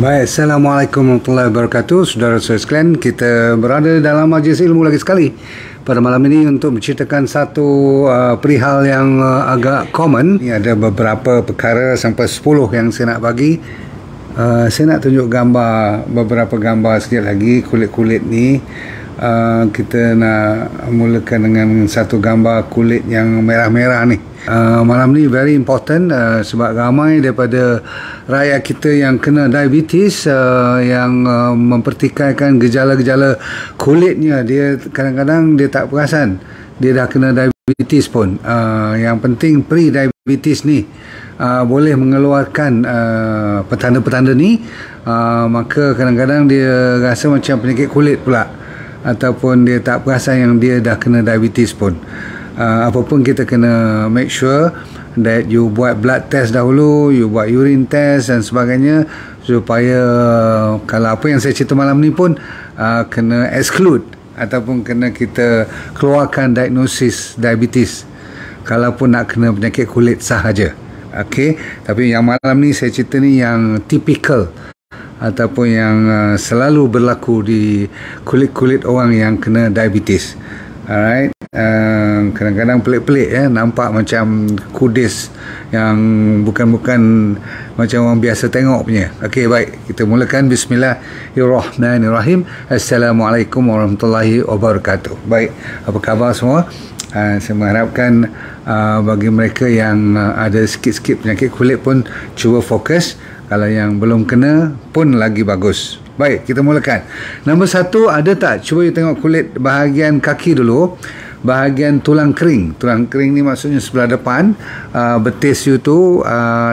Baik, Assalamualaikum warahmatullahi wabarakatuh. Saudara sekalian, kita berada dalam majlis ilmu lagi sekali pada malam ini untuk menceritakan satu perihal yang agak common. Ini ada beberapa perkara sampai 10 yang saya nak bagi. Saya nak tunjuk gambar, beberapa gambar sikit lagi kulit-kulit ni. Kita nak mulakan dengan satu gambar kulit yang merah-merah ni. Malam ni very important sebab ramai daripada rakyat kita yang kena diabetes, yang mempertikaikan gejala-gejala kulitnya. Dia kadang-kadang dia tak perasan dia dah kena diabetes pun. Yang penting pre-diabetes ni boleh mengeluarkan petanda-petanda ni, maka kadang-kadang dia rasa macam penyakit kulit pula, ataupun dia tak perasan yang dia dah kena diabetes pun. Apapun kita kena make sure that you buat blood test dahulu, you buat urine test dan sebagainya, supaya kalau apa yang saya cerita malam ni pun kena exclude ataupun kena kita keluarkan diagnosis diabetes kalau pun nak kena penyakit kulit sahaja. Okey, tapi yang malam ni saya cerita ni yang typical ataupun yang selalu berlaku di kulit-kulit orang yang kena diabetes. Alright, kadang-kadang pelik-pelik nampak macam kudis yang bukan macam orang biasa tengok punya. Okey, baik, kita mulakan. Bismillahirrahmanirrahim. Assalamualaikum warahmatullahi wabarakatuh. Baik, apa khabar semua? Saya mengharapkan bagi mereka yang ada sikit-sikit penyakit kulit pun cuba fokus. Kalau yang belum kena pun lagi bagus. Baik, kita mulakan. Nombor 1, ada tak? Cuba you tengok kulit bahagian kaki dulu. Bahagian tulang kering. Tulang kering ni maksudnya sebelah depan. Betis you tu,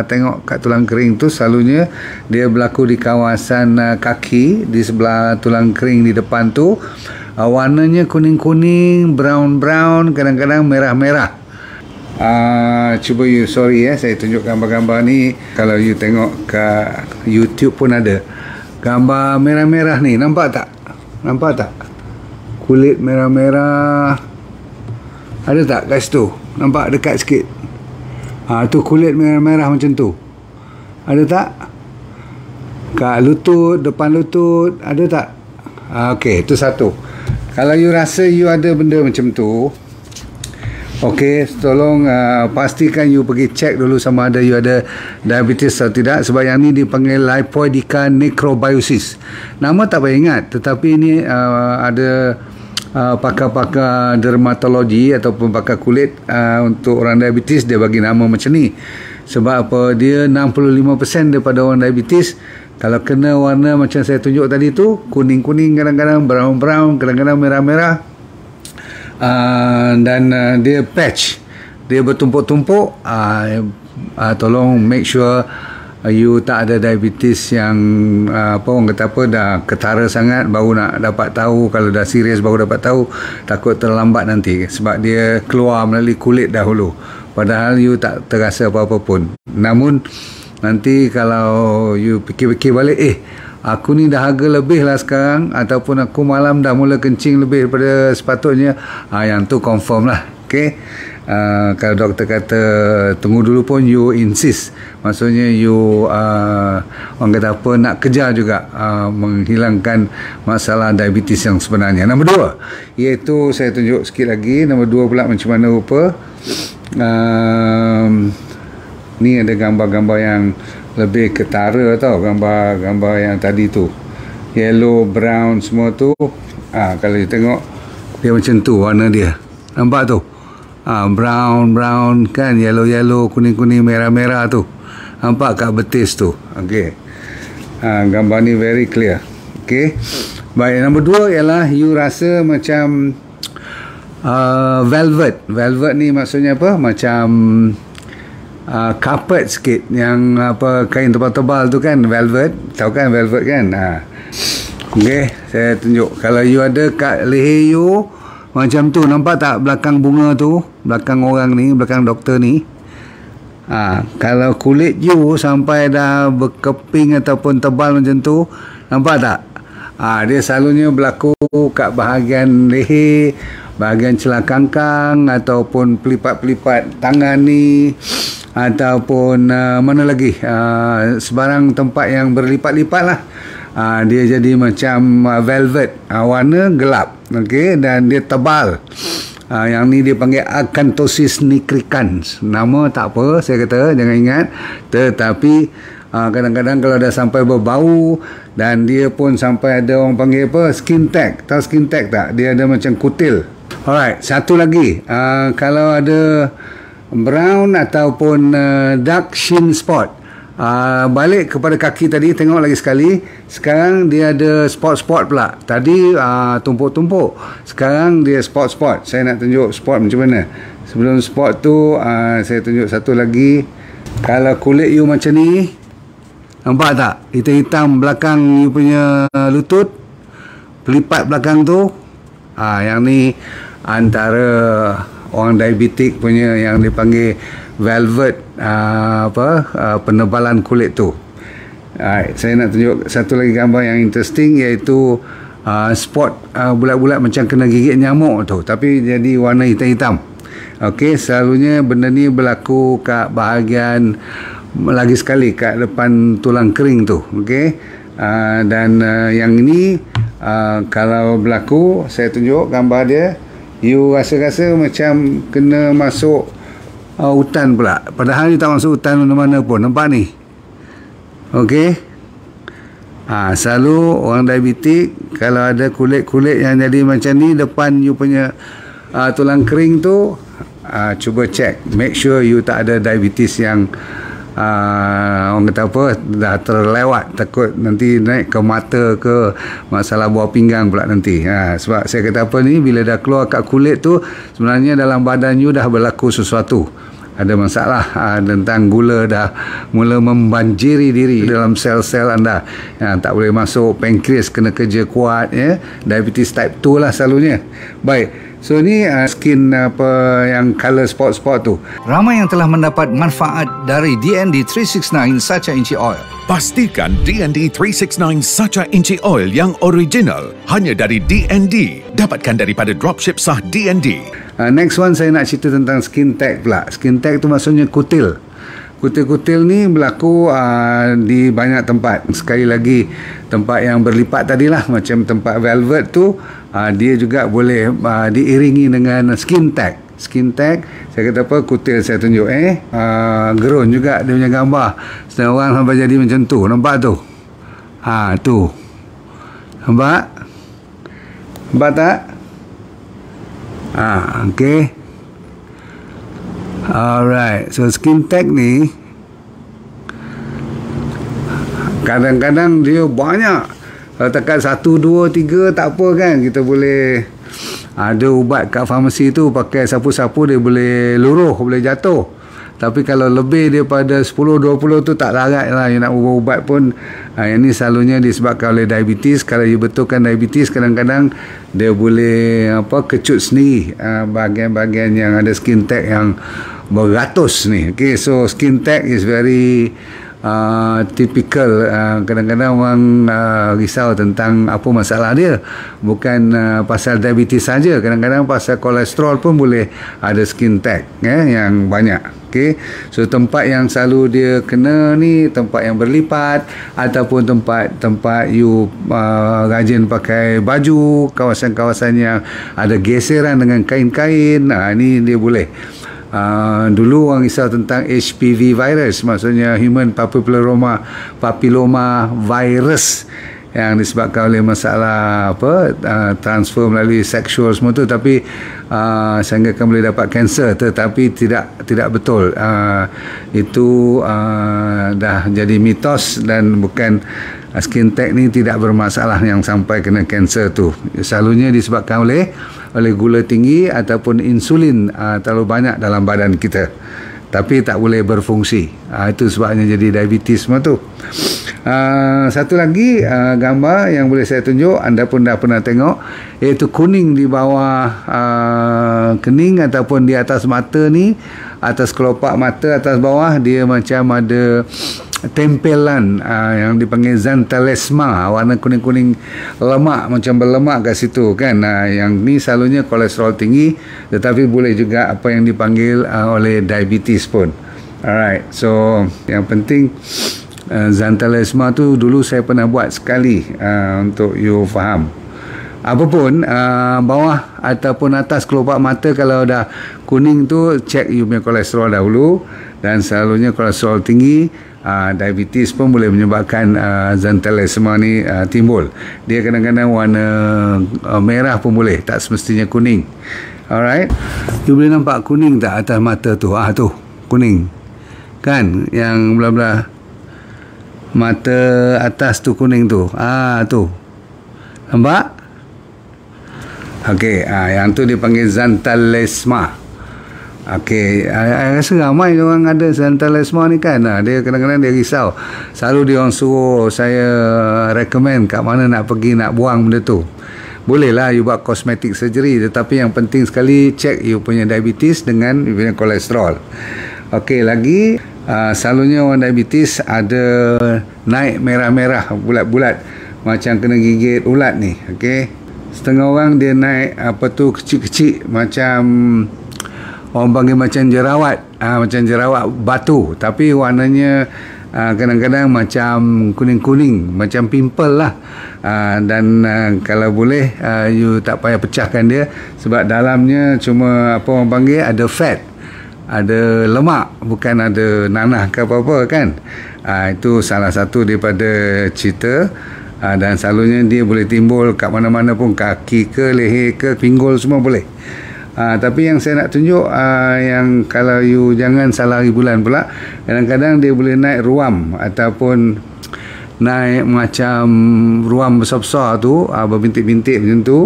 tengok kat tulang kering tu selalunya dia berlaku di kawasan kaki, di sebelah tulang kering di depan tu. Warnanya kuning-kuning, brown-brown, kadang-kadang merah-merah. Cuba you, sorry saya tunjuk gambar-gambar ni. Kalau you tengok kat YouTube pun ada gambar merah-merah ni. Nampak tak? Nampak tak? Kulit merah-merah. Ada tak kat situ? Nampak dekat sikit? Tu kulit merah-merah macam tu. Ada tak? Kat lutut, depan lutut, ada tak? Okey, itu satu. Kalau you rasa you ada benda macam tu, okey, tolong pastikan you pergi cek dulu sama ada you ada diabetes atau tidak, sebab yang ni dipanggil lipoidica necrobiosis. Nama tak payah ingat, tetapi ini ada pakar-pakar dermatologi ataupun pakar kulit untuk orang diabetes, dia bagi nama macam ni. Sebab apa? Dia 65% daripada orang diabetes kalau kena warna macam saya tunjuk tadi tu, kuning-kuning, kadang-kadang brown-brown, kadang-kadang merah-merah, dan dia patch, dia bertumpuk-tumpuk. Tolong make sure you tak ada diabetes yang orang kata apa, dah ketara sangat baru nak dapat tahu. Kalau dah serius baru dapat tahu, takut terlambat nanti, sebab dia keluar melalui kulit dahulu, padahal you tak terasa apa-apa pun. Namun nanti kalau you fikir-fikir balik, aku ni dah harga lebih lah sekarang, ataupun aku malam dah mula kencing lebih daripada sepatutnya, yang tu confirm lah. Okay? Kalau doktor kata tunggu dulu pun you insist, maksudnya you orang kata apa, nak kejar juga menghilangkan masalah diabetes yang sebenarnya. Nombor 2, iaitu saya tunjuk sikit lagi. Nombor 2 pula macam mana rupa. Ni ada gambar-gambar yang lebih ketara tau, gambar-gambar yang tadi tu, yellow, brown semua tu. Kalau you tengok dia macam tu warna dia, nampak tu, brown kan, yellow, kuning-kuning, merah-merah tu, nampak kat betis tu. Okey, gambar ni very clear. Okey, baik. Nombor 2 ialah you rasa macam velvet ni maksudnya apa, macam carpet sikit, yang apa, kain tebal-tebal tu kan, velvet, tahu kan velvet kan. Okey, saya tunjuk. Kalau you ada kat leher you macam tu, nampak tak belakang bunga tu, belakang orang ni, belakang doktor ni. Kalau kulit you sampai dah berkeping ataupun tebal macam tu, nampak tak? Dia selalunya berlaku kat bahagian leher, bahagian celah kangkang ataupun pelipat-pelipat tangan ni, ataupun mana lagi, sebarang tempat yang berlipat-lipat lah. Dia jadi macam velvet, warna gelap, okey, dan dia tebal. Yang ni dia panggil Acanthosis nigricans. Nama tak apa, saya kata jangan ingat, tetapi kadang-kadang kalau dah sampai berbau, dan dia pun sampai ada orang panggil apa, skin tag. Tahu skin tag tak? Dia ada macam kutil. Alright, satu lagi, kalau ada brown ataupun dark shin spot, balik kepada kaki tadi, tengok lagi sekali. Sekarang dia ada spot-spot pula. Tadi tumpuk-tumpuk, sekarang dia spot-spot. Saya nak tunjuk spot macam mana. Sebelum spot tu, saya tunjuk satu lagi. Kalau kulit you macam ni, nampak tak? Hitam-hitam belakang you punya lutut, pelipat belakang tu, yang ni antara orang diabetik punya yang dipanggil velvet, penebalan kulit tu. Saya nak tunjuk satu lagi gambar yang interesting, iaitu spot bulat-bulat macam kena gigit nyamuk tu, tapi jadi warna hitam-hitam. Okey, selalunya benda ni berlaku kat bahagian, lagi sekali kat depan tulang kering tu. Okey, dan yang ini kalau berlaku, saya tunjuk gambar dia, you rasa-rasa macam kena masuk hutan pula, padahal you tak masuk hutan mana-mana pun. Nampak ni? Okey, selalu orang diabetik kalau ada kulit-kulit yang jadi macam ni depan you punya tulang kering tu, cuba check, make sure you tak ada diabetes yang orang kata apa, dah terlewat, takut nanti naik ke mata ke masalah buah pinggang pula nanti. Sebab saya kata apa ni, bila dah keluar kat kulit tu, sebenarnya dalam badan you dah berlaku sesuatu, ada masalah, tentang gula dah mula membanjiri diri dalam sel-sel anda, tak boleh masuk, pankreas kena kerja kuat, ya, diabetes type 2 lah selalunya. Baik, so ni skin yang color spot-spot tu. Ramai yang telah mendapat manfaat dari DND 369 Sacha Inchi Oil. Pastikan DND 369 Sacha Inchi Oil yang original hanya dari DND. Dapatkan daripada dropship sah DND. Next one, saya nak cerita tentang skin tag pula. Skin tag tu maksudnya kutil. Kutil-kutil ni berlaku di banyak tempat. Sekali lagi, tempat yang berlipat tadilah, macam tempat velvet tu, dia juga boleh diiringi dengan skin tag. Skin tag, saya kata apa, kutil saya tunjuk, gerun juga dia punya gambar. Setengah orang sampai jadi macam tu. Nampak tu? Tu. Nampak? Nampak tak? Okay. Alright, so skin tag ni kadang-kadang dia banyak. Kalau takat 1, 2, 3 tak apa kan, kita boleh ada ubat kat farmasi tu, pakai sapu-sapu dia boleh luruh, boleh jatuh. Tapi kalau lebih daripada 10, 20 tu tak larat lah, you nak ubat pun. Yang ni selalunya disebabkan oleh diabetes. Kalau you betulkan diabetes, kadang-kadang dia boleh kecut sendiri bahagian-bahagian yang ada skin tag yang beratus ni. Okay, so skin tag is very typical. Kadang-kadang orang risau tentang apa masalah dia, bukan pasal diabetes saja, kadang-kadang pasal kolesterol pun boleh ada skin tag yang banyak. Okay, so tempat yang selalu dia kena ni tempat yang berlipat, ataupun tempat you rajin pakai baju, kawasan-kawasan yang ada geseran dengan kain-kain, ni dia boleh. Dulu orang risau tentang HPV virus, maksudnya human papilloma virus, yang disebabkan oleh masalah transfer melalui seksual semua tu, tapi sehingga kan boleh dapat kanser, tetapi tidak betul. Itu dah jadi mitos, dan bukan skin tag ni tidak bermasalah yang sampai kena kanser tu. Selalunya disebabkan oleh gula tinggi ataupun insulin terlalu banyak dalam badan kita, tapi tak boleh berfungsi. Itu sebabnya jadi diabetes semua tu. Satu lagi gambar yang boleh saya tunjuk, anda pun dah pernah tengok, iaitu kuning di bawah kening ataupun di atas mata ni, atas kelopak mata atas bawah, dia macam ada tempelan yang dipanggil xantalesma, warna kuning-kuning lemak, macam berlemak kat situ kan. Yang ni selalunya kolesterol tinggi, tetapi boleh juga apa yang dipanggil oleh diabetes pun. Alright, so yang penting xantalesma tu dulu saya pernah buat sekali untuk you faham. Apapun bawah ataupun atas kelopak mata kalau dah kuning tu, cek you punya kolesterol dahulu. Dan selalunya kolesterol tinggi, diabetes pun boleh menyebabkan xantalesma ni timbul. Dia kadang-kadang warna merah pun boleh, tak semestinya kuning. Alright, you boleh nampak kuning tak atas mata tu? Tu kuning kan, yang belah-belah mata atas tu kuning tu. Tu nampak? Okey, yang tu dipanggil xantalesma. Okey, saya rasa ramai orang ada xantalesma ni kan. Dia kadang-kadang dia risau. Selalu dia orang suruh saya recommend kat mana nak pergi nak buang benda tu. Boleh lah you buat cosmetic surgery, tetapi yang penting sekali check you punya diabetes dengan you punya kolesterol. Okey, lagi selalunya orang diabetes ada naik merah-merah, bulat-bulat macam kena gigit ulat ni. Okey, setengah orang dia naik kecil-kecil macam orang panggil macam jerawat, macam jerawat batu, tapi warnanya kadang-kadang macam kuning-kuning, macam pimple lah. Dan kalau boleh you tak payah pecahkan dia, sebab dalamnya cuma apa orang panggil ada fat, ada lemak, bukan ada nanah ke apa-apa kan. Itu salah satu daripada cerita. Dan selalunya dia boleh timbul kat mana-mana pun, kaki ke, leher ke, pinggul semua boleh. Tapi yang saya nak tunjuk, yang kalau you jangan salah bulan pula, kadang-kadang dia boleh naik ruam ataupun naik macam ruam besar-besar tu, berbintik-bintik macam tu.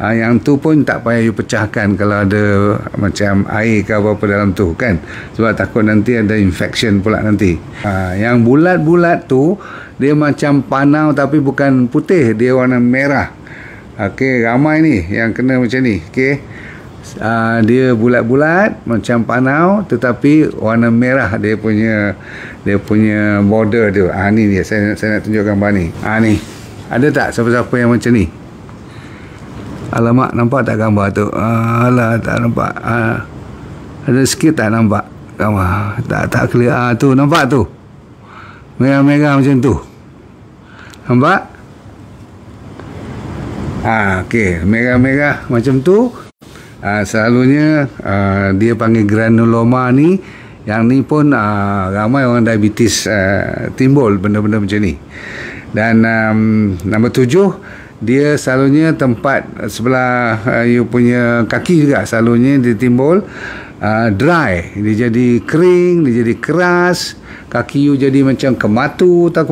Yang tu pun tak payah you pecahkan kalau ada macam air ke apa-apa dalam tu kan, sebab takut nanti ada infection pula nanti. Yang bulat-bulat tu dia macam panau tapi bukan putih, dia warna merah. Okey, ramai ni yang kena macam ni. Okey, dia bulat-bulat macam panau tetapi warna merah dia punya border tu. Ni dia, saya nak tunjuk gambar ni. Ni ada tak siapa-siapa yang macam ni? Alamak, nampak tak gambar tu? Alah, tak nampak. Ada sikit tak nampak gambar? Tak clear. Tu nampak tu, merah-merah macam tu, nampak? Okey, merah-merah macam tu. Selalunya dia panggil granuloma ni. Yang ni pun ramai orang diabetes timbul benda-benda macam ni. Dan nombor 7, dia selalunya tempat sebelah you punya kaki juga selalunya dia timbul dry, dia jadi kering, dia jadi keras, kaki you jadi macam kematu tak.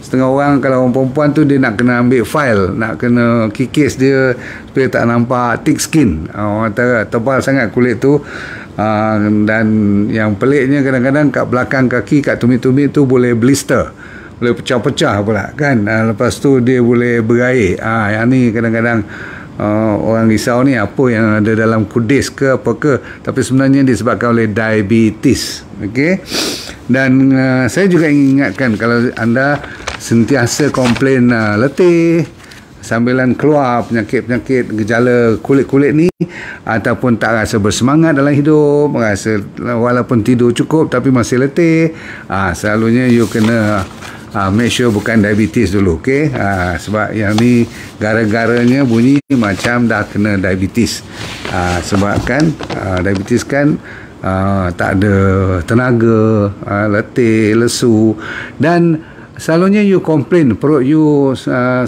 Setengah orang, kalau orang perempuan tu dia nak kena ambil file, nak kena kikis dia supaya tak nampak thick skin. Orang tebal sangat kulit tu. Dan yang peliknya kadang-kadang kat belakang kaki, kat tumit-tumit tu boleh blister, boleh pecah-pecah pula kan. Lepas tu dia boleh berair. Yang ni kadang-kadang orang risau ni apa yang ada dalam kudis ke apa ke, tapi sebenarnya disebabkan oleh diabetes. Okey, dan saya juga ingin ingatkan, kalau anda sentiasa komplain letih, sambilan keluar penyakit-penyakit gejala kulit-kulit ni, ataupun tak rasa bersemangat dalam hidup, rasa walaupun tidur cukup tapi masih letih, selalunya you kena make sure bukan diabetes dulu. Okey, sebab yang ni gara-garanya bunyi macam dah kena diabetes. Sebab kan diabetes kan tak ada tenaga, letih, lesu, dan selalunya you komplain perut you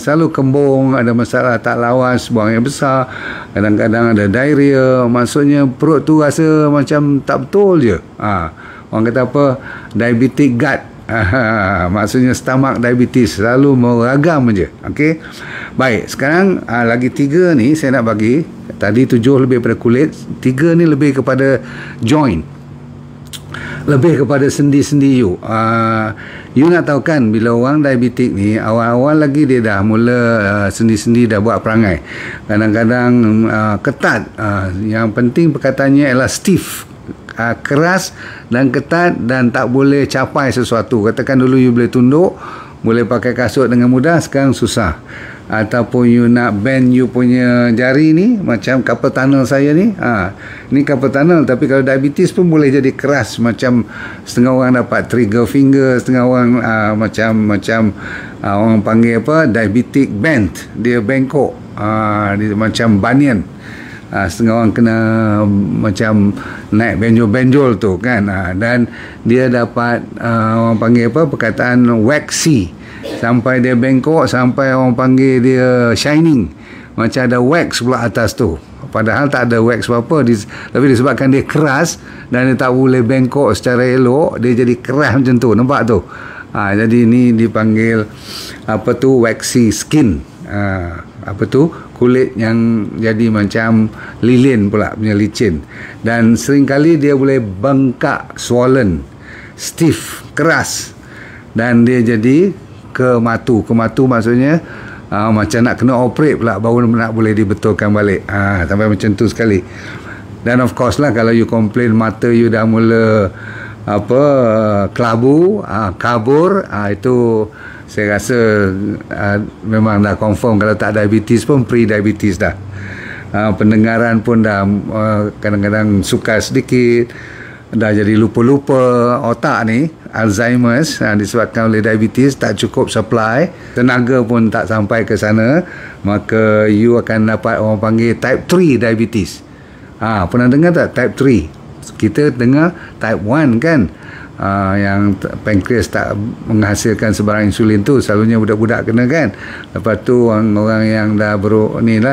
selalu kembung, ada masalah tak lawas, buang yang besar, kadang-kadang ada diarrhea. Maksudnya perut tu rasa macam tak betul je. Orang kata apa, diabetic gut. Maksudnya stomach diabetes, selalu meragam je. Okey, baik, sekarang lagi 3 ni saya nak bagi. Tadi 7 lebih pada kulit, 3 ni lebih kepada joint, lebih kepada sendi-sendi you. You nak tahu kan, bila orang diabetik ni, awal-awal lagi dia dah mula sendi-sendi dah buat perangai. Kadang-kadang ketat. Yang penting perkataannya ialah stiff. keras dan ketat dan tak boleh capai sesuatu. Katakan dulu you boleh tunduk, boleh pakai kasut dengan mudah, sekarang susah. Ataupun you nak bend you punya jari ni, macam carpal tunnel saya ni, ni carpal tunnel, tapi kalau diabetes pun boleh jadi keras, macam setengah orang dapat trigger finger, setengah orang macam orang panggil apa, diabetic bend, dia bengkok, dia macam bunion. Setengah orang kena macam naik benjol-benjol tu kan, dan dia dapat orang panggil apa, perkataan waxy, sampai dia bengkok, sampai orang panggil dia shining, macam ada wax pula atas tu, padahal tak ada wax apa-apa, tapi disebabkan dia keras dan dia tak boleh bengkok secara elok, dia jadi keras macam tu, nampak tu. Jadi ni dipanggil apa tu, waxy skin, apa tu, kulit yang jadi macam lilin pula, punya licin, dan seringkali dia boleh bengkak, swollen, stiff, keras, dan dia jadi kematu maksudnya macam nak kena operate pula baru nak boleh dibetulkan balik, sampai macam tu sekali. Dan of course lah, kalau you complain mata you dah mula kelabu, kabur, itu saya rasa memang dah confirm. Kalau tak diabetes pun pre-diabetes dah. Pendengaran pun dah kadang-kadang sukar sedikit, dah jadi lupa-lupa. Otak ni Alzheimer's disebabkan oleh diabetes, tak cukup supply, tenaga pun tak sampai ke sana, maka you akan dapat orang panggil type 3 diabetes. Pernah dengar tak type 3? Kita dengar type 1 kan, yang pankreas tak menghasilkan sebarang insulin tu, selalunya budak-budak kena kan. Lepas tu orang yang dah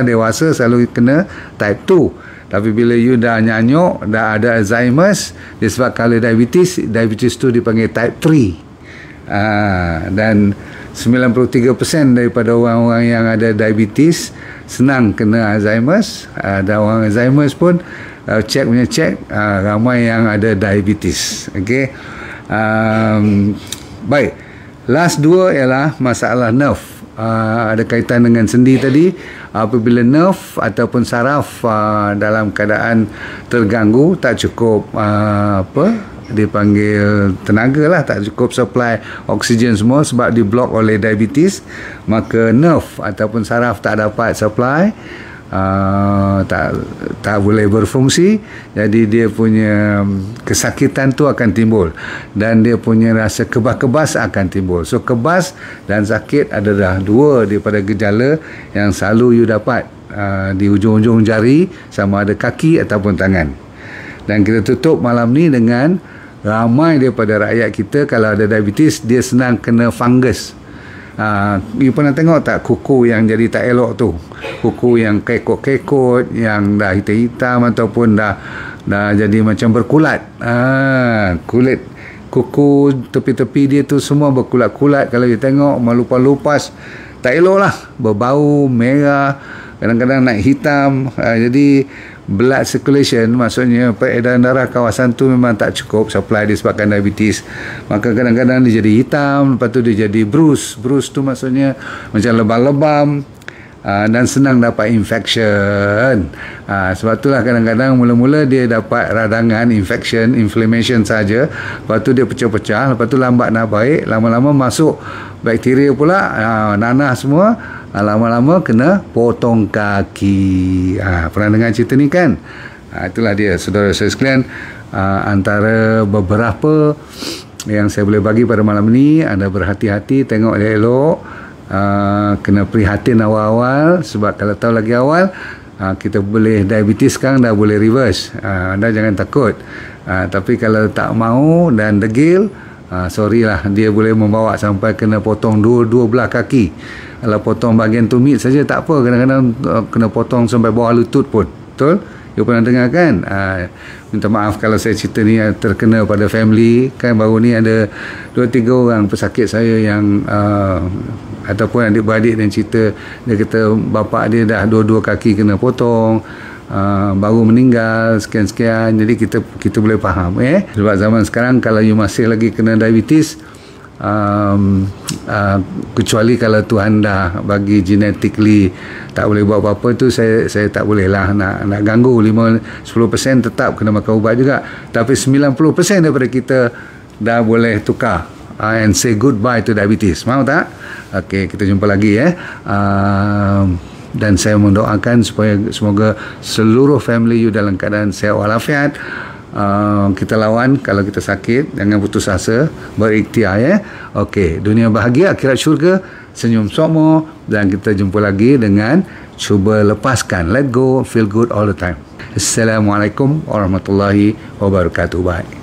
dewasa selalu kena type 2. Tapi bila you dah nyanyuk, dah ada Alzheimer's, disebabkan oleh diabetes tu dipanggil type 3. Dan 93% daripada orang-orang yang ada diabetes senang kena Alzheimer's. Dan orang Alzheimer's pun cek ramai yang ada diabetes. Okey. Baik. Last dua ialah masalah nerve. Ada kaitan dengan sendi tadi. Apabila nerve ataupun saraf dalam keadaan terganggu, tak cukup dipanggil tenaga lah, tak cukup supply oksigen semua sebab diblok oleh diabetes, maka nerve ataupun saraf tak dapat supply, tak boleh berfungsi, jadi dia punya kesakitan tu akan timbul dan dia punya rasa kebas-kebas akan timbul. So kebas dan sakit adalah dua daripada gejala yang selalu you dapat di ujung-ujung jari, sama ada kaki ataupun tangan. Dan kita tutup malam ni dengan ramai daripada rakyat kita kalau ada diabetes, dia senang kena fungus. You pernah tengok tak kuku yang jadi tak elok tu, kuku yang kekot-kekot, yang dah hitam-hitam ataupun dah jadi macam berkulat, kulit kuku tepi-tepi dia tu semua berkulat-kulat. Kalau you tengok melupas-lupas, tak elok lah, berbau merah, kadang-kadang naik hitam. Jadi blood circulation, maksudnya peredaran darah kawasan tu memang tak cukup supply disebabkan diabetes, maka kadang-kadang dia jadi hitam, lepas tu dia jadi bruise tu maksudnya macam lebam-lebam, dan senang dapat infection. Sebab itulah kadang-kadang mula-mula dia dapat radangan, inflammation saja, lepas tu dia pecah-pecah, lepas tu lambat nak baik, lama-lama masuk bakteria pula, nanah semua, lama-lama kena potong kaki. Pernah dengar cerita ni kan? Itulah dia, saudara-saudara sekalian, antara beberapa yang saya boleh bagi pada malam ni. Anda berhati-hati, tengok elok-elok, kena prihatin awal-awal, sebab kalau tahu lagi awal, kita boleh diabetes sekarang dah boleh reverse. Anda jangan takut. Tapi kalau tak mau dan degil, sorry lah, dia boleh membawa sampai kena potong dua belah kaki. Kalau potong bahagian tumit saja tak apa, kadang-kadang kena potong sampai bawah lutut pun. Betul? You pernah dengar kan? Minta maaf kalau saya cerita ni terkena pada family kan. Baru ni ada 2-3 orang pesakit saya yang ataupun adik-beradik dan cerita, dia kata bapa dia dah dua-dua kaki kena potong, baru meninggal sekian-sekian. Jadi kita boleh faham sebab zaman sekarang kalau you masih lagi kena diabetes, kecuali kalau Tuhan dah bagi genetically tak boleh buat apa-apa tu, saya tak boleh lah nak ganggu. 5-10% tetap kena makan ubat juga, tapi 90% daripada kita dah boleh tukar and say goodbye to diabetes. Mau tak? Okey, kita jumpa lagi dan saya mendoakan supaya semoga seluruh family you dalam keadaan sihat walafiat. Kita lawan kalau kita sakit, jangan putus asa, berikhtiar Okey, dunia bahagia, akhirat syurga, senyum semua, dan kita jumpa lagi dengan cuba lepaskan, let go, feel good all the time. Assalamualaikum warahmatullahi wabarakatuh. Bye.